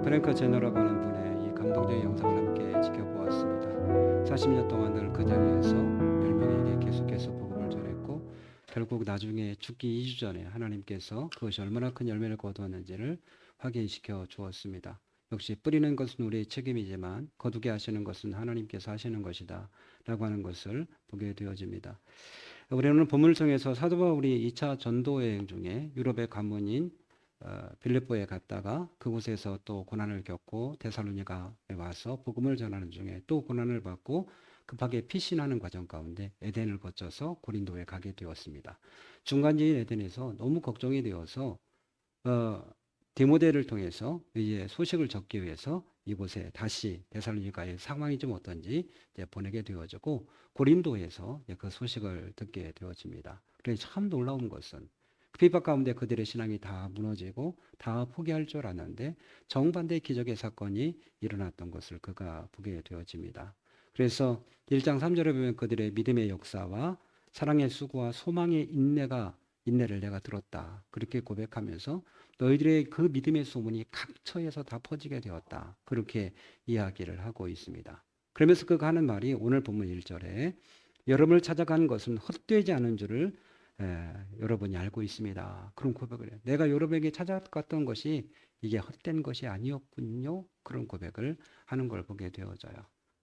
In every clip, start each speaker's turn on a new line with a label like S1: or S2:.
S1: 프랭크 제너라고 하는 분의 이 감동적인 영상을 함께 지켜보았습니다. 40년 동안 늘 그 자리에서 10명에게 계속해서 복음을 전했고 결국 나중에 죽기 2주 전에 하나님께서 그것이 얼마나 큰 열매를 거두었는지를 확인시켜 주었습니다. 역시 뿌리는 것은 우리의 책임이지만 거두게 하시는 것은 하나님께서 하시는 것이다 라고 하는 것을 보게 되어집니다. 우리는 본문을 통해서 사도 바울이 2차 전도 여행 중에 유럽의 관문인 빌립보에 갔다가 그곳에서 또 고난을 겪고 데살로니가에 와서 복음을 전하는 중에 또 고난을 받고 급하게 피신하는 과정 가운데 에덴을 거쳐서 고린도에 가게 되었습니다. 중간지인 에덴에서 너무 걱정이 되어서 디모데를 통해서 이제 소식을 적기 위해서 이곳에 다시 데살로니가의 상황이 좀 어떤지 이제 보내게 되어지고 고린도에서 그 소식을 듣게 되어집니다. 그래서 참 놀라운 것은 핍박 가운데 그들의 신앙이 다 무너지고 다 포기할 줄 알았는데 정반대의 기적의 사건이 일어났던 것을 그가 보게 되어집니다. 그래서 1장 3절에 보면 그들의 믿음의 역사와 사랑의 수고와 소망의 인내를 내가 들었다. 그렇게 고백하면서 너희들의 그 믿음의 소문이 각처에서 다 퍼지게 되었다. 그렇게 이야기를 하고 있습니다. 그러면서 그가 하는 말이 오늘 본문 1절에 여러분을 찾아간 것은 헛되지 않은 줄을 여러분이 알고 있습니다. 그런 고백을 해요. 내가 여러분에게 찾아갔던 것이 이게 헛된 것이 아니었군요. 그런 고백을 하는 걸 보게 되어져요.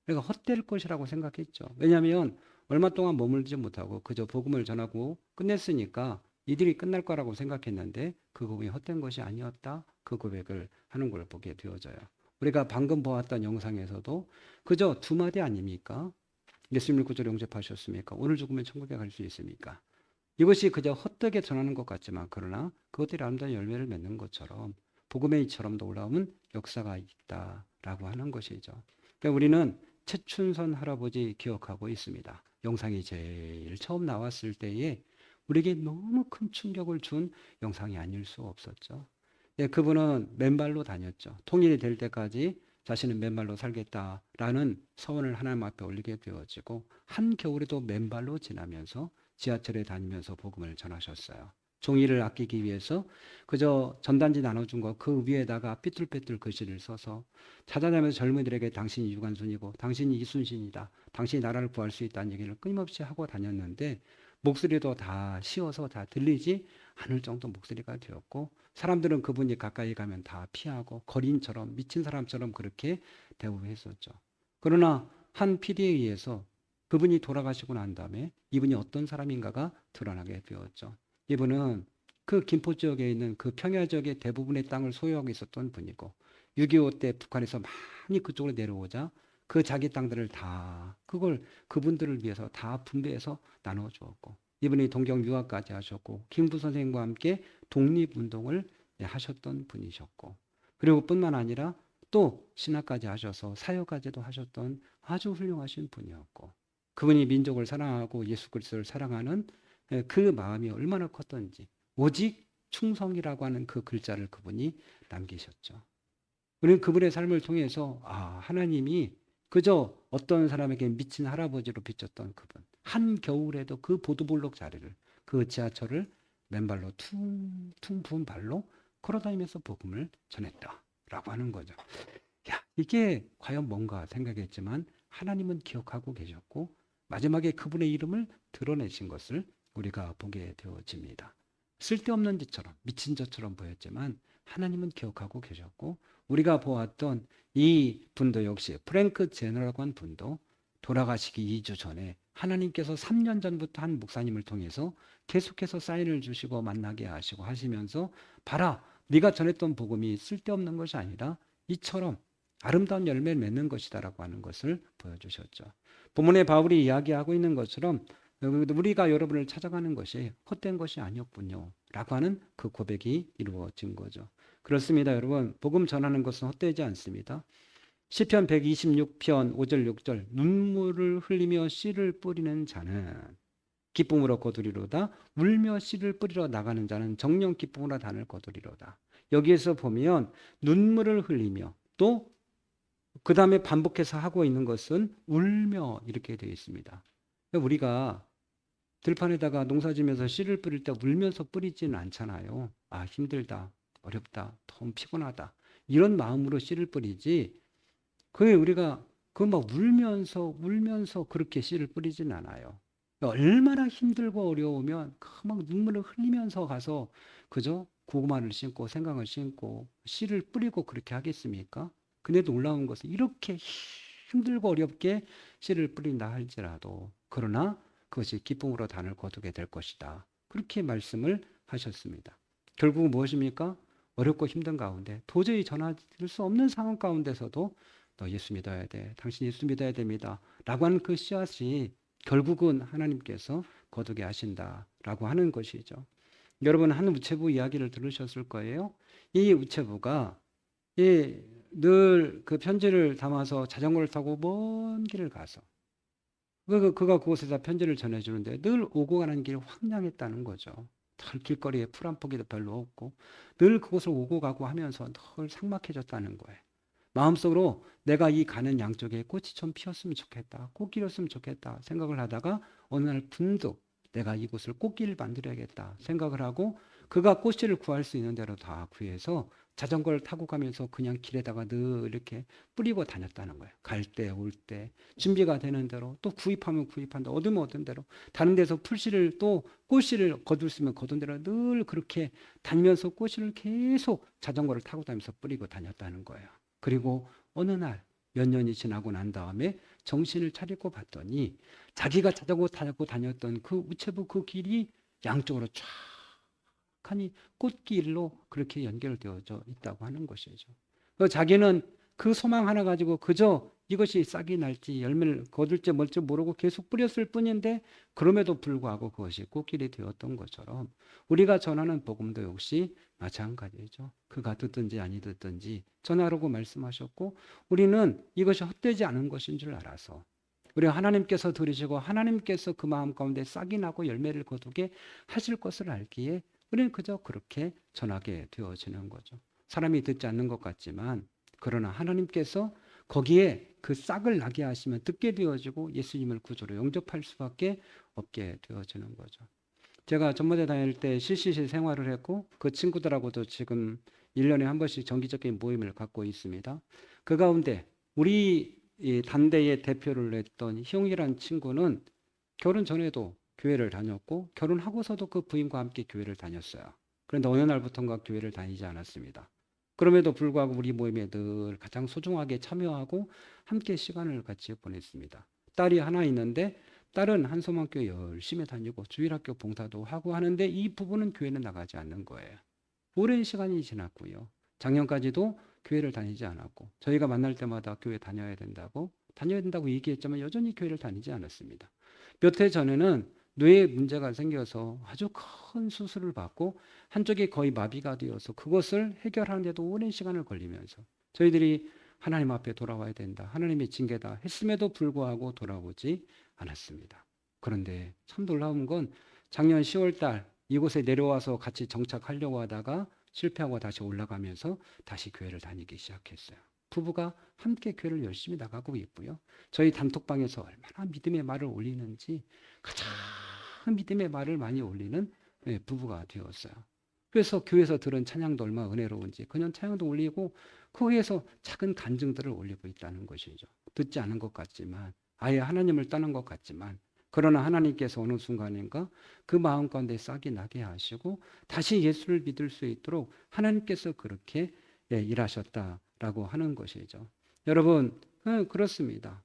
S1: 그러니까 헛될 것이라고 생각했죠. 왜냐하면 얼마 동안 머물지 못하고 그저 복음을 전하고 끝냈으니까 이들이 끝날 거라고 생각했는데 그 복음이 헛된 것이 아니었다. 그 고백을 하는 걸 보게 되어져요. 우리가 방금 보았던 영상에서도 그저 두 마디 아닙니까? 예수님을 구주로 영접하셨습니까? 오늘 죽으면 천국에 갈 수 있습니까? 이것이 그저 헛되게 전하는 것 같지만 그러나 그것들이 아름다운 열매를 맺는 것처럼 복음의 이처럼 놀라운 역사가 있다라고 하는 것이죠. 그러니까 우리는 최춘선 할아버지 기억하고 있습니다. 영상이 제일 처음 나왔을 때에 우리에게 너무 큰 충격을 준 영상이 아닐 수 없었죠. 예, 그분은 맨발로 다녔죠. 통일이 될 때까지 자신은 맨발로 살겠다라는 서원을 하나님 앞에 올리게 되어지고 한겨울에도 맨발로 지나면서 지하철에 다니면서 복음을 전하셨어요. 종이를 아끼기 위해서 그저 전단지 나눠준 거 그 위에다가 삐뚤빼뚤 글씨를 써서 찾아다니면서 젊은이들에게 당신이 유관순이고 당신이 이순신이다. 당신이 나라를 구할 수 있다는 얘기를 끊임없이 하고 다녔는데 목소리도 다 쉬어서 다 들리지 않을 정도 목소리가 되었고 사람들은 그분이 가까이 가면 다 피하고 거린처럼 미친 사람처럼 그렇게 대우했었죠. 그러나 한 PD에 의해서 그분이 돌아가시고 난 다음에 이분이 어떤 사람인가가 드러나게 되었죠. 이분은 그 김포 지역에 있는 그 평야 지역의 대부분의 땅을 소유하고 있었던 분이고 6.25 때 북한에서 많이 그쪽으로 내려오자 그 자기 땅들을 다 그걸 그분들을 위해서 다 분배해서 나눠 주었고 이분이 동경 유학까지 하셨고 김구 선생님과 함께 독립운동을 하셨던 분이셨고 그리고 뿐만 아니라 또 신학까지 하셔서 사역까지도 하셨던 아주 훌륭하신 분이었고 그분이 민족을 사랑하고 예수 그리스도를 사랑하는 그 마음이 얼마나 컸던지 오직 충성이라고 하는 그 글자를 그분이 남기셨죠. 우리는 그분의 삶을 통해서 하나님이 그저 어떤 사람에게 미친 할아버지로 비쳤던 그분 한겨울에도 그 보도블록 자리를 그 지하철을 맨발로 퉁퉁 부은 발로 걸어다니면서 복음을 전했다라고 하는 거죠. 야, 이게 과연 뭔가 생각했지만 하나님은 기억하고 계셨고 마지막에 그분의 이름을 드러내신 것을 우리가 보게 되어집니다. 쓸데없는 짓처럼 미친 짓처럼 보였지만 하나님은 기억하고 계셨고 우리가 보았던 이 분도 역시 프랭크 제너라고 한 분도 돌아가시기 2주 전에 하나님께서 3년 전부터 한 목사님을 통해서 계속해서 사인을 주시고 만나게 하시고 하시면서 봐라 네가 전했던 복음이 쓸데없는 것이 아니라 이처럼 아름다운 열매를 맺는 것이다라고 하는 것을 보여주셨죠. 본문에 바울이 이야기하고 있는 것처럼 우리가 여러분을 찾아가는 것이 헛된 것이 아니었군요 라고 하는 그 고백이 이루어진 거죠. 그렇습니다. 여러분 복음 전하는 것은 헛되지 않습니다. 시편 126편 5절 6절 눈물을 흘리며 씨를 뿌리는 자는 기쁨으로 거두리로다 울며 씨를 뿌리러 나가는 자는 정령 기쁨으로 단을 거두리로다. 여기에서 보면 눈물을 흘리며 또 그 다음에 반복해서 하고 있는 것은 울며 이렇게 되어 있습니다. 우리가 들판에다가 농사 지면서 씨를 뿌릴 때 울면서 뿌리지는 않잖아요. 힘들다, 어렵다, 너무 피곤하다. 이런 마음으로 씨를 뿌리지, 그게 우리가 그 막 울면서 그렇게 씨를 뿌리진 않아요. 얼마나 힘들고 어려우면 그 막 눈물을 흘리면서 가서 그저 고구마를 심고 생강을 심고 씨를 뿌리고 그렇게 하겠습니까? 근데 놀라운 것은 이렇게 힘들고 어렵게 씨를 뿌린다 할지라도 그러나 그것이 기쁨으로 단을 거두게 될 것이다. 그렇게 말씀을 하셨습니다. 결국 무엇입니까? 어렵고 힘든 가운데 도저히 전화드릴 수 없는 상황 가운데서도 너 예수 믿어야 돼. 당신 예수 믿어야 됩니다. 라고 하는 그 씨앗이 결국은 하나님께서 거두게 하신다라고 하는 것이죠. 여러분 한 우체부 이야기를 들으셨을 거예요. 이 우체부가 늘 그 편지를 담아서 자전거를 타고 먼 길을 가서 그가 그곳에다 편지를 전해주는데 늘 오고 가는 길이 황량했다는 거죠. 늘 길거리에 풀 한 포기도 별로 없고 늘 그곳을 오고 가고 하면서 늘 삭막해졌다는 거예요. 마음속으로 내가 이 가는 양쪽에 꽃이 좀 피었으면 좋겠다. 꽃길이었으면 좋겠다. 생각을 하다가 어느 날 분득 내가 이곳을 꽃길을 만들어야겠다 생각을 하고 그가 꽃씨를 구할 수 있는 대로 다 구해서 자전거를 타고 가면서 그냥 길에다가 늘 이렇게 뿌리고 다녔다는 거예요. 갈 때, 올 때, 준비가 되는 대로 또 구입하면 구입한다. 얻으면 얻은 대로 다른 데서 풀씨를 또 꽃씨를 거둘 수 있으면 거둔 대로 늘 그렇게 다니면서 꽃씨를 계속 자전거를 타고 다니면서 뿌리고 다녔다는 거예요. 그리고 어느 날 몇 년이 지나고 난 다음에 정신을 차리고 봤더니 자기가 자전거 타고 다녔던 그 우체부 그 길이 양쪽으로 쫙하니 꽃길로 그렇게 연결되어져 있다고 하는 것이죠. 자기는 그 소망 하나 가지고 그저 이것이 싹이 날지 열매를 거둘지 뭘지 모르고 계속 뿌렸을 뿐인데 그럼에도 불구하고 그것이 꽃길이 되었던 것처럼 우리가 전하는 복음도 역시 마찬가지죠. 그가 듣든지 아니 듣든지 전하라고 말씀하셨고 우리는 이것이 헛되지 않은 것인 줄 알아서 우리 하나님께서 들으시고 하나님께서 그 마음 가운데 싹이 나고 열매를 거두게 하실 것을 알기에 우리는 그저 그렇게 전하게 되어지는 거죠. 사람이 듣지 않는 것 같지만 그러나 하나님께서 거기에 그 싹을 나게 하시면 듣게 되어지고 예수님을 구주로 영접할 수밖에 없게 되어지는 거죠. 제가 전모대 다닐 때 CCC 생활을 했고 그 친구들하고도 지금 1년에 한 번씩 정기적인 모임을 갖고 있습니다. 그 가운데 우리 이 단대의 대표를 했던 희용이라는 친구는 결혼 전에도 교회를 다녔고 결혼하고서도 그 부인과 함께 교회를 다녔어요. 그런데 어느 날부터인가 교회를 다니지 않았습니다. 그럼에도 불구하고 우리 모임에 늘 가장 소중하게 참여하고 함께 시간을 같이 보냈습니다. 딸이 하나 있는데 딸은 한소망교회 열심히 다니고 주일학교 봉사도 하고 하는데 이 부부는 교회는 나가지 않는 거예요. 오랜 시간이 지났고요. 작년까지도 교회를 다니지 않았고 저희가 만날 때마다 교회 다녀야 된다고 얘기했지만 여전히 교회를 다니지 않았습니다. 몇 해 전에는 뇌에 문제가 생겨서 아주 큰 수술을 받고 한쪽이 거의 마비가 되어서 그것을 해결하는데도 오랜 시간을 걸리면서 저희들이 하나님 앞에 돌아와야 된다. 하나님의 징계다 했음에도 불구하고 돌아오지 않았습니다. 그런데 참 놀라운 건 작년 10월 달 이곳에 내려와서 같이 정착하려고 하다가 실패하고 다시 올라가면서 다시 교회를 다니기 시작했어요. 부부가 함께 교회를 열심히 나가고 있고요. 저희 단톡방에서 얼마나 믿음의 말을 올리는지 가장 믿음의 말을 많이 올리는 부부가 되었어요. 그래서 교회에서 들은 찬양도 얼마나 은혜로운지 그냥 찬양도 올리고 거기에서 작은 간증들을 올리고 있다는 것이죠. 듣지 않은 것 같지만 아예 하나님을 떠난 것 같지만 그러나 하나님께서 어느 순간인가 그 마음 가운데 싹이 나게 하시고 다시 예수를 믿을 수 있도록 하나님께서 그렇게 일하셨다라고 하는 것이죠. 여러분 그렇습니다.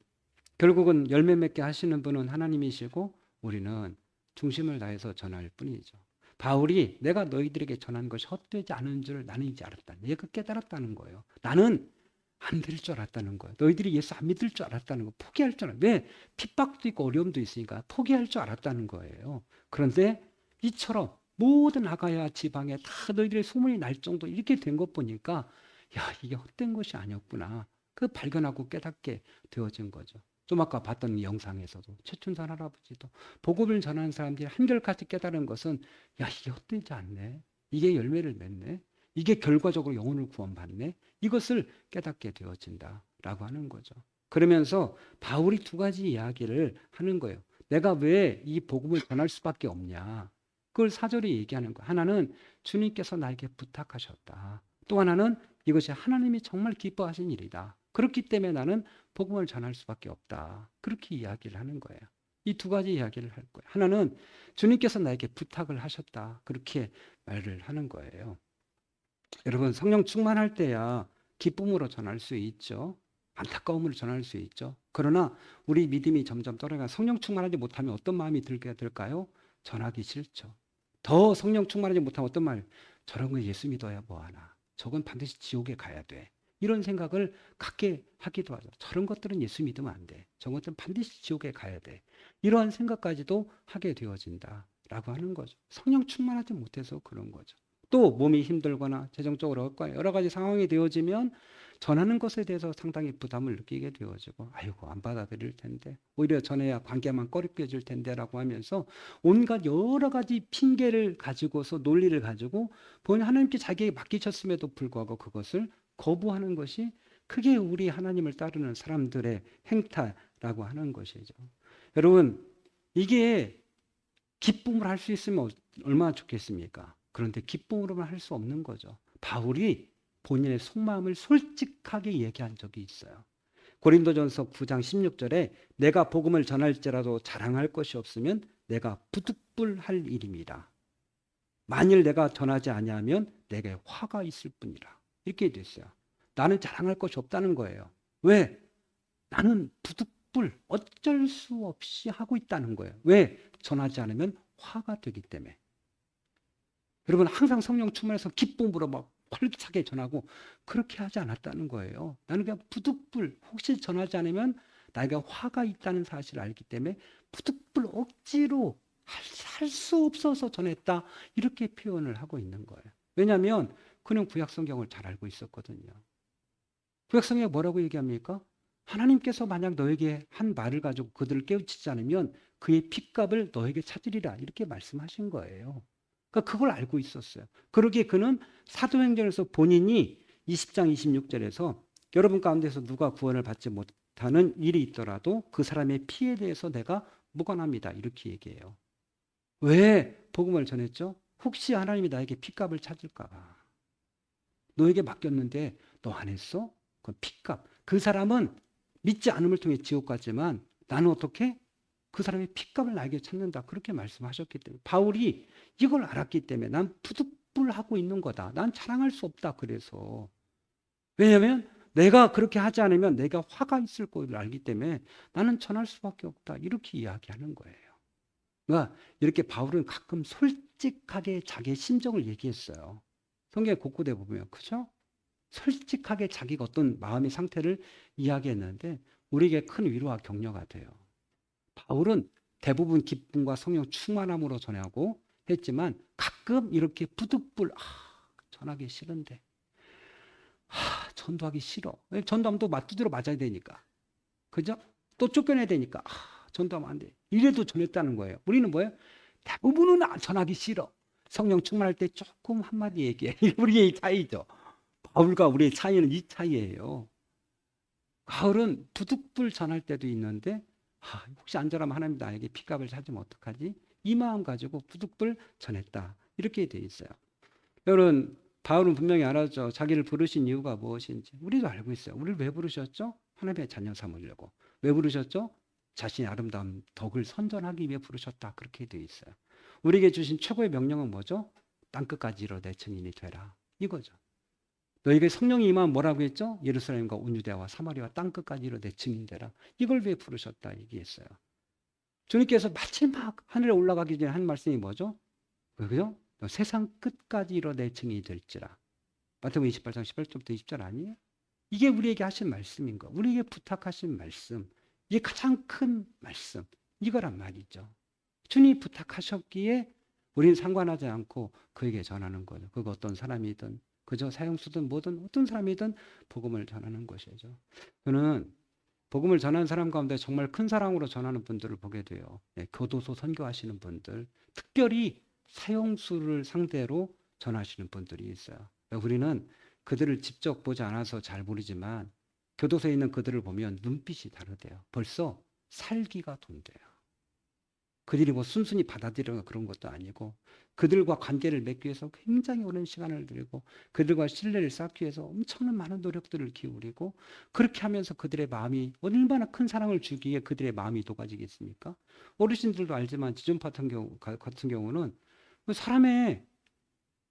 S1: 결국은 열매 맺게 하시는 분은 하나님이시고 우리는 중심을 다해서 전할 뿐이죠. 바울이 내가 너희들에게 전한 것이 헛되지 않은 줄 나는 이제 알았다. 내가 깨달았다는 거예요. 나는 안 될 줄 알았다는 거예요. 너희들이 예수 안 믿을 줄 알았다는 거. 포기할 줄 알았다. 왜? 핍박도 있고 어려움도 있으니까 포기할 줄 알았다는 거예요. 그런데 이처럼 모든 아가야 지방에 다 너희들의 소문이 날 정도 이렇게 된 것 보니까 야 이게 헛된 것이 아니었구나. 그 발견하고 깨닫게 되어진 거죠. 좀 아까 봤던 영상에서도 최춘선 할아버지도 복음을 전하는 사람들이 한결같이 깨달은 것은 야 이게 헛되지 않네. 이게 열매를 맺네. 이게 결과적으로 영혼을 구원받네. 이것을 깨닫게 되어진다라고 하는 거죠. 그러면서 바울이 두 가지 이야기를 하는 거예요. 내가 왜 이 복음을 전할 수밖에 없냐. 그걸 사절이 얘기하는 거예요. 하나는 주님께서 나에게 부탁하셨다. 또 하나는 이것이 하나님이 정말 기뻐하신 일이다. 그렇기 때문에 나는 복음을 전할 수밖에 없다. 그렇게 이야기를 하는 거예요. 이 두 가지 이야기를 할 거예요. 하나는 주님께서 나에게 부탁을 하셨다. 그렇게 말을 하는 거예요. 여러분, 성령 충만할 때야 기쁨으로 전할 수 있죠. 안타까움으로 전할 수 있죠. 그러나 우리 믿음이 점점 떨어져가 성령 충만하지 못하면 어떤 마음이 들게 될까요? 전하기 싫죠. 더 성령 충만하지 못하면 어떤 말? 저런 거 예수 믿어야 뭐하나. 저건 반드시 지옥에 가야 돼. 이런 생각을 갖게 하기도 하죠. 저런 것들은 예수 믿으면 안 돼. 저런 것들은 반드시 지옥에 가야 돼. 이러한 생각까지도 하게 되어진다라고 하는 거죠. 성령 충만하지 못해서 그런 거죠. 또 몸이 힘들거나 재정적으로 여러 가지 상황이 되어지면 전하는 것에 대해서 상당히 부담을 느끼게 되어지고 아이고 안 받아들일 텐데 오히려 전해야 관계만 꺼리껴질 텐데라고 하면서 온갖 여러 가지 핑계를 가지고서 논리를 가지고 본 하나님께 자기에게 맡기셨음에도 불구하고 그것을 거부하는 것이 크게 우리 하나님을 따르는 사람들의 행태라고 하는 것이죠. 여러분 이게 기쁨을 할 수 있으면 얼마나 좋겠습니까? 그런데 기쁨으로만 할 수 없는 거죠. 바울이 본인의 속마음을 솔직하게 얘기한 적이 있어요. 고린도전서 9장 16절에 내가 복음을 전할지라도 자랑할 것이 없으면 내가 부득불할 일입니다. 만일 내가 전하지 아니하면 내게 화가 있을 뿐이라. 이렇게 됐어요. 나는 자랑할 것이 없다는 거예요. 왜? 나는 부득불 어쩔 수 없이 하고 있다는 거예요. 왜? 전하지 않으면 화가 되기 때문에. 여러분 항상 성령 충만해서 기쁨으로 막 활기차게 전하고 그렇게 하지 않았다는 거예요. 나는 그냥 부득불 혹시 전하지 않으면 나에게 화가 있다는 사실을 알기 때문에 부득불 억지로 할 수 없어서 전했다 이렇게 표현을 하고 있는 거예요. 왜냐하면 그는 구약 성경을 잘 알고 있었거든요. 구약 성경에 뭐라고 얘기합니까? 하나님께서 만약 너에게 한 말을 가지고 그들을 깨우치지 않으면 그의 핏값을 너에게 찾으리라 이렇게 말씀하신 거예요. 그러니까 그걸 알고 있었어요. 그러기에 그는 사도행전에서 본인이 20장 26절에서 여러분 가운데서 누가 구원을 받지 못하는 일이 있더라도 그 사람의 피에 대해서 내가 무관합니다. 이렇게 얘기해요. 왜 복음을 전했죠? 혹시 하나님이 나에게 핏값을 찾을까 봐. 너에게 맡겼는데 너 안 했어? 그 핏값. 그 사람은 믿지 않음을 통해 지옥 갔지만 나는 어떻게? 그 사람의 핏값을 나에게 찾는다. 그렇게 말씀하셨기 때문에 바울이 이걸 알았기 때문에 난 부득불하고 있는 거다. 난 자랑할 수 없다. 그래서 왜냐하면 내가 그렇게 하지 않으면 내가 화가 있을 거를 알기 때문에 나는 전할 수밖에 없다. 이렇게 이야기하는 거예요. 그러니까 이렇게 바울은 가끔 솔직하게 자기의 심정을 얘기했어요. 성경 곳곳에 보면 그죠? 솔직하게 자기가 어떤 마음의 상태를 이야기했는데 우리에게 큰 위로와 격려가 돼요. 바울은 대부분 기쁨과 성령 충만함으로 전하고 했지만 가끔 이렇게 부득불 전하기 싫은데 전도하기 싫어. 전도하면 또 두드려 맞아야 되니까. 그죠? 또 쫓겨내야 되니까 전도하면 안 돼. 이래도 전했다는 거예요. 우리는 뭐예요? 대부분은 전하기 싫어. 성령 충만할 때 조금 한마디 얘기해. 우리의 차이죠. 바울과 우리의 차이는 이 차이예요. 바울은 부득불 전할 때도 있는데 혹시 안 전하면 하나님 나에게 핏값을 찾으면 어떡하지? 이 마음 가지고 부득불 전했다. 이렇게 돼 있어요. 여러분 바울은 분명히 알았죠. 자기를 부르신 이유가 무엇인지. 우리도 알고 있어요. 우리를 왜 부르셨죠? 하나님의 자녀 삼으려고. 왜 부르셨죠? 자신의 아름다운 덕을 선전하기 위해 부르셨다. 그렇게 돼 있어요. 우리에게 주신 최고의 명령은 뭐죠? 땅끝까지 이르러 내 증인이 되라. 이거죠. 너에게 성령이 임하면 뭐라고 했죠? 예루살렘과 온 유대와 사마리아 땅끝까지 이르러 내 증인 되라. 이걸 왜 부르셨다 얘기했어요. 주님께서 마지막 하늘에 올라가기 전에 한 말씀이 뭐죠? 그죠? 세상 끝까지 이르러 내 증인이 될지라. 마태복음 28장 18절부터 20절 아니에요? 이게 우리에게 하신 말씀인 거. 우리에게 부탁하신 말씀. 이게 가장 큰 말씀. 이거란 말이죠. 주님이 부탁하셨기에 우리는 상관하지 않고 그에게 전하는 거죠. 그거 어떤 사람이든 그저 사형수든 뭐든 어떤 사람이든 복음을 전하는 것이죠. 저는 복음을 전하는 사람 가운데 정말 큰 사랑으로 전하는 분들을 보게 돼요. 교도소 선교하시는 분들, 특별히 사형수를 상대로 전하시는 분들이 있어요. 우리는 그들을 직접 보지 않아서 잘 모르지만 교도소에 있는 그들을 보면 눈빛이 다르대요. 벌써 살기가 돈대요. 그들이 뭐 순순히 받아들이는 그런 것도 아니고 그들과 관계를 맺기 위해서 굉장히 오랜 시간을 들이고 그들과 신뢰를 쌓기 위해서 엄청난 많은 노력들을 기울이고 그렇게 하면서 그들의 마음이 얼마나 큰 사랑을 주기에 그들의 마음이 녹아지겠습니까? 어르신들도 알지만 지존파 같은 경우는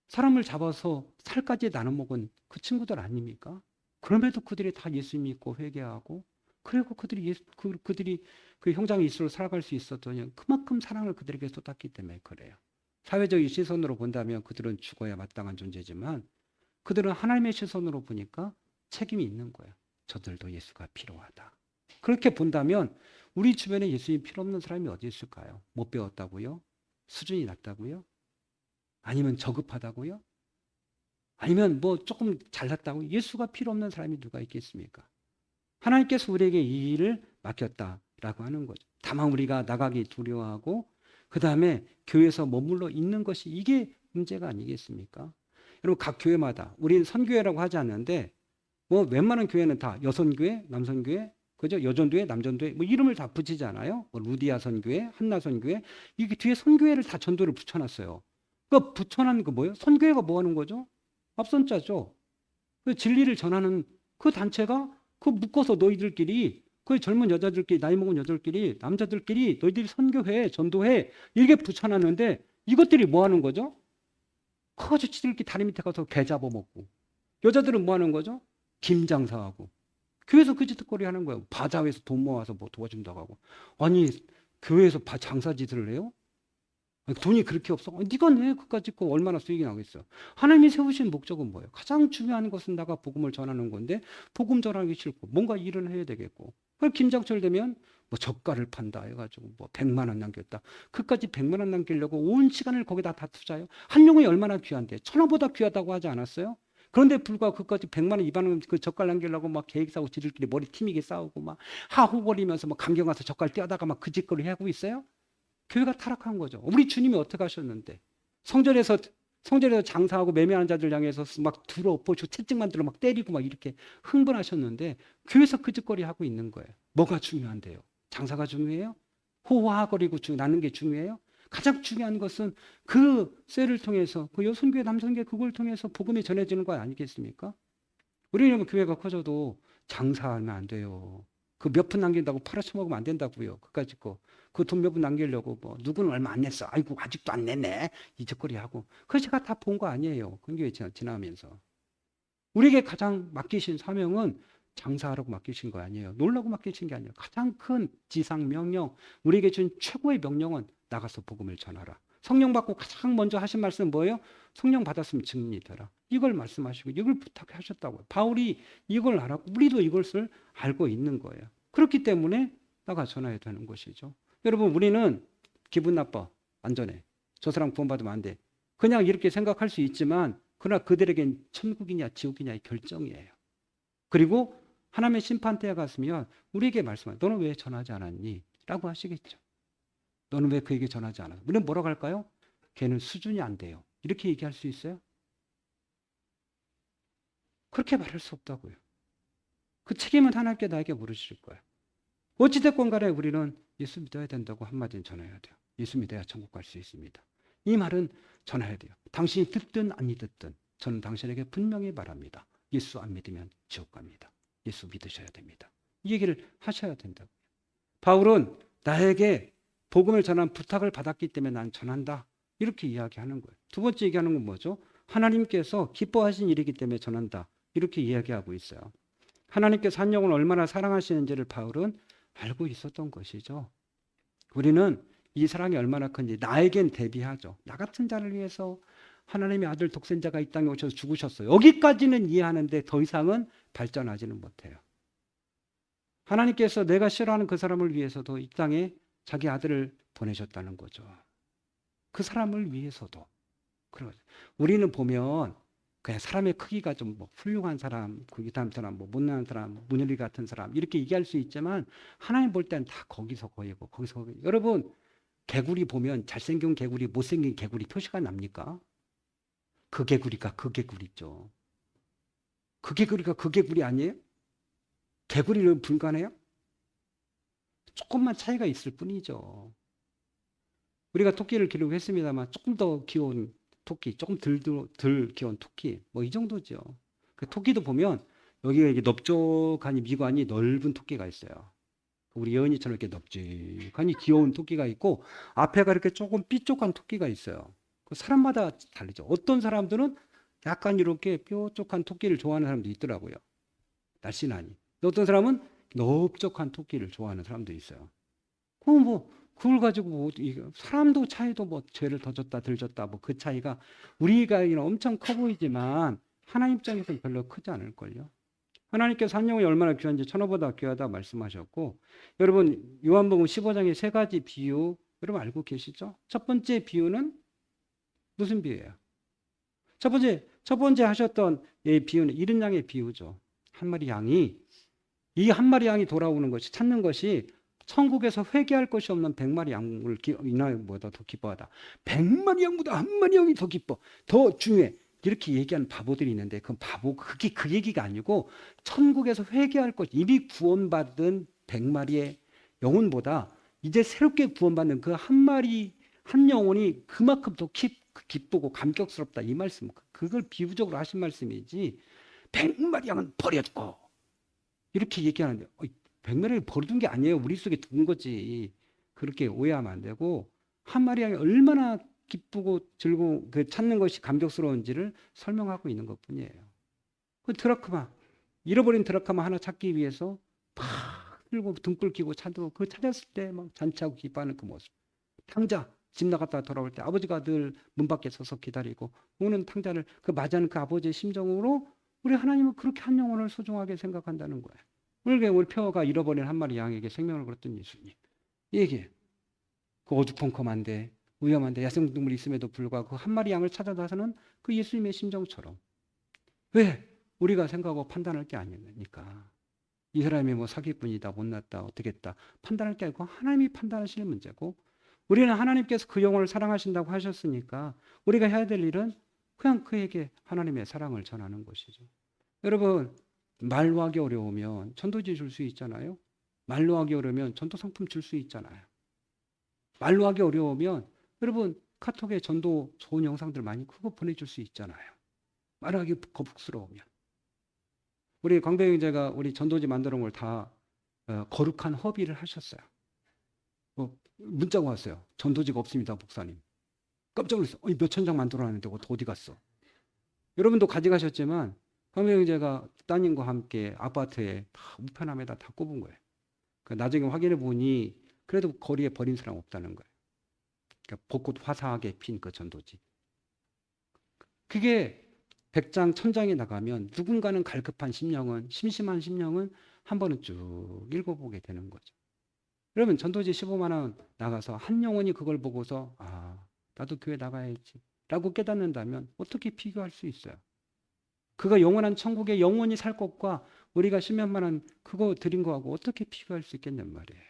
S1: 사람을 잡아서 살까지 나눠 먹은 그 친구들 아닙니까? 그럼에도 그들이 다 예수 믿고 회개하고 그리고 그들이 그 형장의 이수로 살아갈 수 있었더니 그만큼 사랑을 그들에게 쏟았기 때문에 그래요. 사회적인 시선으로 본다면 그들은 죽어야 마땅한 존재지만 그들은 하나님의 시선으로 보니까 책임이 있는 거예요. 저들도 예수가 필요하다. 그렇게 본다면 우리 주변에 예수님 필요 없는 사람이 어디 있을까요? 못 배웠다고요? 수준이 낮다고요? 아니면 저급하다고요? 아니면 뭐 조금 잘났다고? 예수가 필요 없는 사람이 누가 있겠습니까? 하나님께서 우리에게 이 일을 맡겼다라고 하는 거죠. 다만 우리가 나가기 두려워하고 그 다음에 교회에서 머물러 있는 것이 이게 문제가 아니겠습니까? 여러분 각 교회마다 우리는 선교회라고 하지 않는데 뭐 웬만한 교회는 다 여선교회, 남선교회, 그죠? 여전도회, 남전도회 뭐 이름을 다 붙이잖아요. 뭐 루디아 선교회, 한나 선교회 이게 뒤에 선교회를 다 전도를 붙여놨어요. 그 붙여놓은 거 뭐예요? 선교회가 뭐 하는 거죠? 앞선자죠. 그 진리를 전하는 그 단체가 그 묶어서 너희들끼리 그 젊은 여자들끼리 나이 먹은 여자들끼리 남자들끼리 너희들이 선교회 전도회 이렇게 붙여놨는데 이것들이 뭐 하는 거죠? 커가지고 지들끼리 다리 밑에 가서 개 잡아먹고 여자들은 뭐 하는 거죠? 김장사하고 교회에서 그 짓거리 하는 거예요. 바자회에서 돈 모아서 뭐 도와준다고 하고 아니 교회에서 장사짓을 해요? 돈이 그렇게 없어? 네가 내 그까짓 거 얼마나 수익이 나겠어? 하나님이 세우신 목적은 뭐예요? 가장 중요한 것은 나가 복음을 전하는 건데 복음 전하기 싫고 뭔가 일을 해야 되겠고 그럼 김장철 되면 뭐 젓갈을 판다 해가지고 뭐 100만 원 남겼다. 그까지 100만 원 남기려고 온 시간을 거기다 다 투자해요. 한 용이 얼마나 귀한데 천하보다 귀하다고 하지 않았어요? 그런데 불구하고 그까지 100만 원, 200만 원 그 젓갈 남기려고 막 계획 싸우고 지들끼리 머리 팀이게 싸우고 막 하호거리면서 막 강경 가서 젓갈 떼어다가 막 그 짓거리 하고 있어요? 교회가 타락한 거죠. 우리 주님이 어떻게 하셨는데 성전에서 장사하고 매매하는 자들 향해서 막 들어엎어주고 채찍 만들어 막 때리고 막 이렇게 흥분하셨는데 교회에서 그 짓거리 하고 있는 거예요. 뭐가 중요한데요? 장사가 중요해요? 호화거리고 나는 게 중요해요? 가장 중요한 것은 그 쇠를 통해서 그 여선교회 남선교회 그걸 통해서 복음이 전해지는 거 아니겠습니까? 우리는 교회가 커져도 장사하면 안 돼요. 그 몇 푼 남긴다고 팔아쳐먹으면 안 된다고요. 그까짓 거. 그 돈 몇 푼 남기려고 뭐 누구는 얼마 안 냈어. 아이고 아직도 안 냈네. 이 짓거리 하고. 그거 제가 다 본 거 아니에요. 근교에 지나면서. 우리에게 가장 맡기신 사명은 장사하라고 맡기신 거 아니에요. 놀라고 맡기신 게 아니에요. 가장 큰 지상 명령, 우리에게 준 최고의 명령은 나가서 복음을 전하라. 성령 받고 가장 먼저 하신 말씀은 뭐예요? 성령 받았으면 증인이 되라. 이걸 말씀하시고 이걸 부탁하셨다고요. 바울이 이걸 알았고 우리도 이것을 알고 있는 거예요. 그렇기 때문에 나가 전해야 되는 것이죠. 여러분 우리는 기분 나빠. 안전해. 저 사람 구원받으면 안 돼. 그냥 이렇게 생각할 수 있지만 그러나 그들에겐 천국이냐 지옥이냐의 결정이에요. 그리고 하나님의 심판대에 갔으면 우리에게 말씀해요. 너는 왜 전하지 않았니? 라고 하시겠죠. 너는 왜 그에게 전하지 않았어? 우리는 뭐라고 할까요? 걔는 수준이 안 돼요. 이렇게 얘기할 수 있어요? 그렇게 말할 수 없다고요. 그 책임은 하나님께 나에게 물으실 거예요. 어찌됐건 간에 우리는 예수 믿어야 된다고 한마디는 전해야 돼요. 예수 믿어야 천국 갈 수 있습니다. 이 말은 전해야 돼요. 당신이 듣든 안 믿든 저는 당신에게 분명히 말합니다. 예수 안 믿으면 지옥 갑니다. 예수 믿으셔야 됩니다. 이 얘기를 하셔야 된다고요. 바울은 나에게 복음을 전한 부탁을 받았기 때문에 난 전한다. 이렇게 이야기하는 거예요. 두 번째 얘기하는 건 뭐죠? 하나님께서 기뻐하신 일이기 때문에 전한다. 이렇게 이야기하고 있어요. 하나님께서 한 영혼을 얼마나 사랑하시는지를 바울은 알고 있었던 것이죠. 우리는 이 사랑이 얼마나 큰지 나에겐 대비하죠. 나 같은 자를 위해서 하나님의 아들 독생자가 이 땅에 오셔서 죽으셨어요. 여기까지는 이해하는데 더 이상은 발전하지는 못해요. 하나님께서 내가 싫어하는 그 사람을 위해서도 이 땅에 자기 아들을 보내셨다는 거죠. 그 사람을 위해서도. 우리는 보면 그냥 사람의 크기가 좀 뭐 훌륭한 사람, 그 다음 사람, 뭐 못난 사람, 문열이 같은 사람 이렇게 얘기할 수 있지만 하나님 볼 때는 다 거기서 거기고 거기서 거기. 여러분 개구리 보면 잘생긴 개구리, 못생긴 개구리 표시가 납니까? 그 개구리가 그 개구리죠. 그 개구리가 그 개구리 아니에요? 개구리는 불가해요? 조금만 차이가 있을 뿐이죠. 우리가 토끼를 기르고 했습니다만 조금 더 귀여운 토끼, 조금 덜 귀여운 토끼, 뭐 이 정도죠. 그 토끼도 보면 여기가 이게 넓적하니 미관이 넓은 토끼가 있어요. 우리 여은이처럼 이렇게 넓적하니 귀여운 토끼가 있고 앞에가 이렇게 조금 삐쪽한 토끼가 있어요. 그 사람마다 다르죠. 어떤 사람들은 약간 이렇게 뾰족한 토끼를 좋아하는 사람도 있더라고요. 날씬하니. 어떤 사람은 넓적한 토끼를 좋아하는 사람도 있어요. 그럼 뭐 그걸 가지고 뭐 사람도 차이도 뭐 죄를 더 졌다 덜 졌다 뭐 그 차이가 우리가 엄청 커 보이지만 하나님 입장에서는 별로 크지 않을걸요. 하나님께서 한 영혼이 얼마나 귀한지 천하보다 귀하다 말씀하셨고, 여러분 요한복음 15장의 세 가지 비유 여러분 알고 계시죠? 첫 번째 비유는 무슨 비유예요? 첫 번째 하셨던 이 비유는 이른 양의 비유죠. 한 마리 양이 이 한 마리 양이 돌아오는 것이 찾는 것이 천국에서 회개할 것이 없는 100마리 양을 인하보다 더 기뻐하다. 100마리 양보다 한 마리 양이 더 기뻐. 더 중요해. 이렇게 얘기하는 바보들이 있는데 그 바보 그게 그 얘기가 아니고 천국에서 회개할 것 이미 구원받은 100마리의 영혼보다 이제 새롭게 구원받는 그 한 마리 한 영혼이 그만큼 더 기쁘고 감격스럽다 이 말씀. 그걸 비유적으로 하신 말씀이지 100마리 양은 버려두고 이렇게 얘기하는데 100마리를 버려둔 게 아니에요. 우리 속에 둔 거지. 그렇게 오해하면 안 되고 한 마리 양이 얼마나 기쁘고 즐거운 그 찾는 것이 감격스러운지를 설명하고 있는 것뿐이에요. 그 드라크마 잃어버린 드라크마 하나 찾기 위해서 막 들고 등불 켜고 찾고 그 찾았을 때 막 잔치하고 기뻐하는 그 모습. 탕자 집 나갔다 돌아올 때 아버지가 늘 문 밖에 서서 기다리고 오는 탕자를 그 맞이하는 그 아버지의 심정으로 우리 하나님은 그렇게 한 영혼을 소중하게 생각한다는 거예요. 우리 표가 잃어버린 한 마리 양에게 생명을 걸었던 예수님. 이 얘기예요. 그 어두컴컴한데 위험한데 야생동물이 있음에도 불구하고 그 한 마리 양을 찾아다서는 그 예수님의 심정처럼. 왜? 우리가 생각하고 판단할 게 아니니까. 이 사람이 뭐 사기꾼이다, 못났다, 어떻게 했다 판단할 게 아니고 하나님이 판단하시는 문제고 우리는 하나님께서 그 영혼을 사랑하신다고 하셨으니까 우리가 해야 될 일은 그냥 그에게 하나님의 사랑을 전하는 것이죠. 여러분 말로 하기 어려우면 전도지 줄 수 있잖아요. 말로 하기 어려우면 전도 상품 줄 수 있잖아요. 말로 하기 어려우면 여러분 카톡에 전도 좋은 영상들 많이 그거 보내줄 수 있잖아요. 말하기 거북스러우면. 우리 광배 형제가 우리 전도지 만들어 온 걸 다 거룩한 허비를 하셨어요. 문자가 왔어요. 전도지가 없습니다, 목사님. 깜짝 놀랐어요. 몇천 장 만들어놨는데 어디 갔어? 여러분도 가져가셨지만 광배 형제가 따님과 함께 아파트에 다 우편함에다 다 꼽은 거예요. 나중에 확인해 보니 그래도 거리에 버린 사람 없다는 거예요. 그러니까 벚꽃 화사하게 핀 그 전도지. 그게 100장, 1000장에 나가면 누군가는 갈급한 심령은, 심심한 심령은 한 번은 쭉 읽어보게 되는 거죠. 그러면 전도지 15만 원 나가서 한 영혼이 그걸 보고서 나도 교회 나가야지 라고 깨닫는다면 어떻게 비교할 수 있어요? 그가 영원한 천국에 영원히 살 것과 우리가 10몇만 원 그거 드린 거하고 어떻게 비교할 수 있겠냔 말이에요.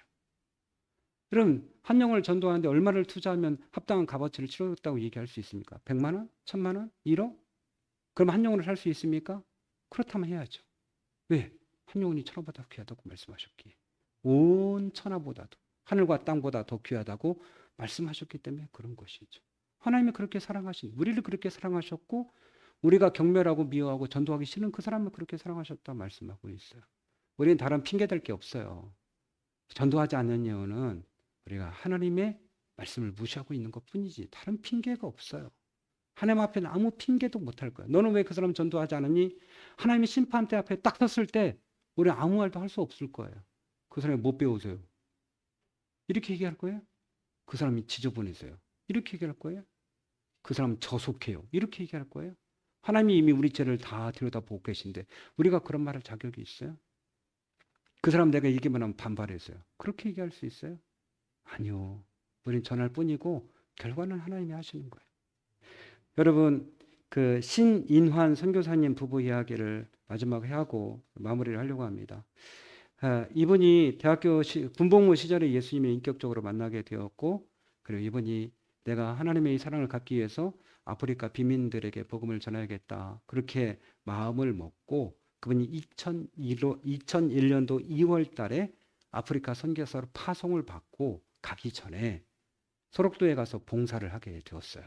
S1: 그럼 한 영혼을 전도하는데 얼마를 투자하면 합당한 값어치를 치렀다고 얘기할 수 있습니까? 100만 원? 1000만 원? 1억? 그럼 한 영혼을 살 수 있습니까? 그렇다면 해야죠. 왜? 한 영혼이 천하보다 귀하다고 말씀하셨기에. 온 천하보다도 하늘과 땅보다 더 귀하다고 말씀하셨기 때문에 그런 것이죠. 하나님이 그렇게 사랑하신 우리를 그렇게 사랑하셨고 우리가 경멸하고 미워하고 전도하기 싫은 그 사람을 그렇게 사랑하셨다 말씀하고 있어요. 우리는 다른 핑계 댈 게 없어요. 전도하지 않는 이유는 우리가 하나님의 말씀을 무시하고 있는 것뿐이지 다른 핑계가 없어요. 하나님 앞에는 아무 핑계도 못할 거야. 너는 왜 그 사람 전도하지 않았니? 하나님이 심판대 앞에 딱 섰을 때 우리는 아무 말도 할 수 없을 거예요. 그 사람이 못 배우세요. 이렇게 얘기할 거예요? 그 사람이 지저분해서요. 이렇게 얘기할 거예요? 그 사람은 저속해요. 이렇게 얘기할 거예요? 하나님이 이미 우리 죄를 다 들여다보고 계신데 우리가 그런 말할 자격이 있어요? 그 사람 내가 얘기만 하면 반발해서요. 그렇게 얘기할 수 있어요? 아니요. 우린 전할 뿐이고 결과는 하나님이 하시는 거예요. 여러분 그 신인환 선교사님 부부 이야기를 마지막에 하고 마무리를 하려고 합니다. 이분이 대학교 군복무 시절에 예수님을 인격적으로 만나게 되었고 그리고 이분이 내가 하나님의 이 사랑을 갖기 위해서 아프리카 빈민들에게 복음을 전해야겠다. 그렇게 마음을 먹고 그분이 2001년도 2월 달에 아프리카 선교사로 파송을 받고 가기 전에 소록도에 가서 봉사를 하게 되었어요.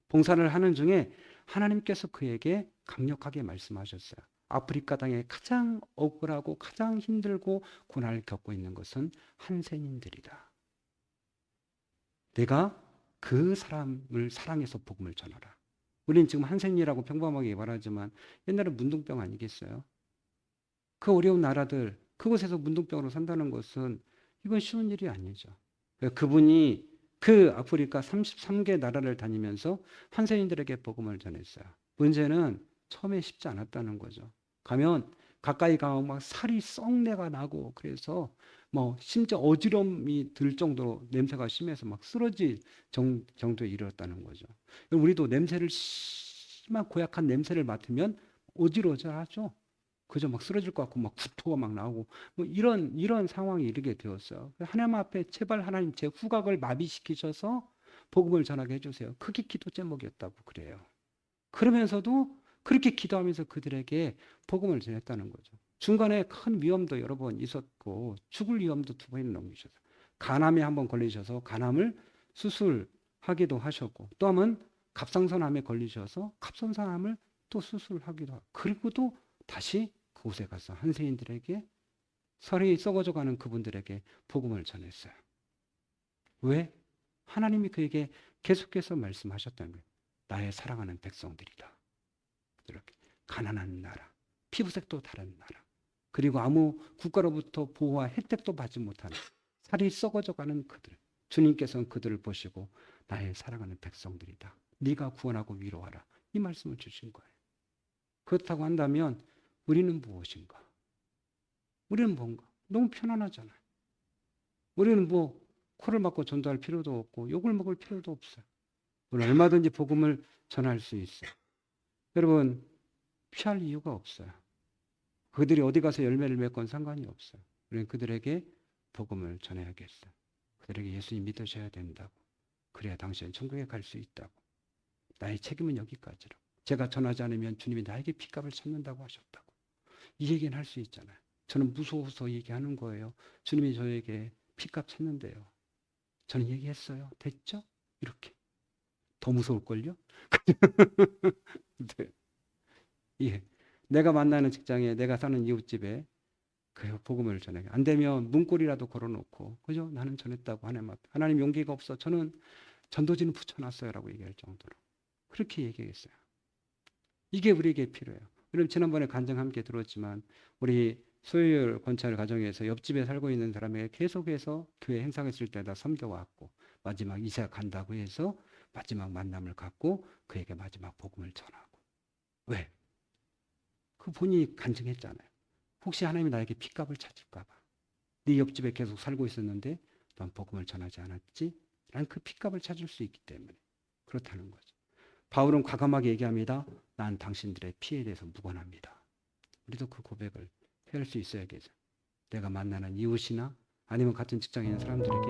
S1: 봉사를 하는 중에 하나님께서 그에게 강력하게 말씀하셨어요. 아프리카 땅에 가장 억울하고 가장 힘들고 고난을 겪고 있는 것은 한센인들이다. 내가 그 사람을 사랑해서 복음을 전하라. 우리는 지금 한센이라고 평범하게 말하지만 옛날에 문둥병 아니겠어요? 그 어려운 나라들, 그곳에서 문둥병으로 산다는 것은 이건 쉬운 일이 아니죠. 그분이 그 아프리카 33개 나라를 다니면서 한센인들에게 복음을 전했어요. 문제는 처음에 쉽지 않았다는 거죠. 가면 가까이 가면 막 살이 썩내가 나고 그래서 뭐 심지어 어지럼이 들 정도로 냄새가 심해서 막 쓰러질 정도에 이르렀다는 거죠. 우리도 냄새를 심한 고약한 냄새를 맡으면 어지러워하죠. 그저 막 쓰러질 것 같고 막 구토가 막 나오고 뭐 이런 상황이 이르게 되었어요. 하나님 앞에 제발 하나님 제 후각을 마비시키셔서 복음을 전하게 해주세요. 그게 기도 제목이었다고 그래요. 그러면서도 그렇게 기도하면서 그들에게 복음을 전했다는 거죠. 중간에 큰 위험도 여러 번 있었고 죽을 위험도 2번이나 넘기셨어요. 간암에 한번 걸리셔서 간암을 수술하기도 하셨고 또 한번 갑상선암에 걸리셔서 갑상선암을 또 수술하기도 하고 그리고도 다시 그곳에 가서 한세인들에게 살이 썩어져가는 그분들에게 복음을 전했어요. 왜? 하나님이 그에게 계속해서 말씀하셨다는 거예요. 나의 사랑하는 백성들이다. 이렇게 가난한 나라, 피부색도 다른 나라, 그리고 아무 국가로부터 보호와 혜택도 받지 못하는 살이 썩어져가는 그들. 주님께서는 그들을 보시고 나의 사랑하는 백성들이다. 네가 구원하고 위로하라. 이 말씀을 주신 거예요. 그렇다고 한다면 우리는 무엇인가? 우리는 뭔가? 너무 편안하잖아요. 우리는 뭐 코를 막고 전도할 필요도 없고 욕을 먹을 필요도 없어요. 우리는 얼마든지 복음을 전할 수 있어요. 여러분 피할 이유가 없어요. 그들이 어디 가서 열매를 맺건 상관이 없어요. 우리는 그들에게 복음을 전해야겠어요. 그들에게 예수님 믿으셔야 된다고. 그래야 당신은 천국에 갈 수 있다고. 나의 책임은 여기까지라고. 제가 전하지 않으면 주님이 나에게 핏값을 찾는다고 하셨다고. 이 얘기는 할 수 있잖아요. 저는 무서워서 얘기하는 거예요. 주님이 저에게 핏값 찾는데요. 저는 얘기했어요. 됐죠? 이렇게. 더 무서울걸요? 네. 예. 내가 만나는 직장에, 내가 사는 이웃집에 그 복음을 전해. 안 되면 문고리라도 걸어놓고, 그죠? 나는 전했다고 하나님 앞에. 하나님 용기가 없어. 저는 전도지는 붙여놨어요라고 얘기할 정도로. 그렇게 얘기했어요. 이게 우리에게 필요해요. 여러분 지난번에 간증 함께 들었지만 우리 소유율 권찰 가정에서 옆집에 살고 있는 사람에게 계속해서 교회 행사했을 때다 섬겨왔고 마지막 이사 간다고 해서 마지막 만남을 갖고 그에게 마지막 복음을 전하고. 왜? 그 본인이 간증했잖아요. 혹시 하나님이 나에게 핏값을 찾을까 봐. 네 옆집에 계속 살고 있었는데 넌 복음을 전하지 않았지? 라는 그 핏값을 찾을 수 있기 때문에 그렇다는 거죠. 바울은 과감하게 얘기합니다. 난 당신들의 피에 대해서 무관합니다. 우리도 그 고백을 할 수 있어야겠죠. 내가 만나는 이웃이나 아니면 같은 직장에 있는 사람들에게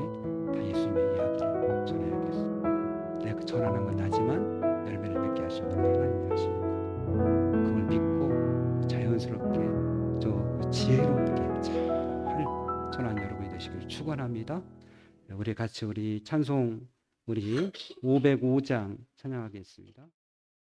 S1: 다 예수님의 이야기를 전해야겠어. 내가 전하는 건 나지만 열매를 맺게 하신 분이 하나님이 하시는 거예요. 그걸 믿고 자연스럽게 지혜롭게 잘 전하는 여러분이 되시길 축원합니다. 우리 같이 우리 찬송 우리 505장 찬양하겠습니다.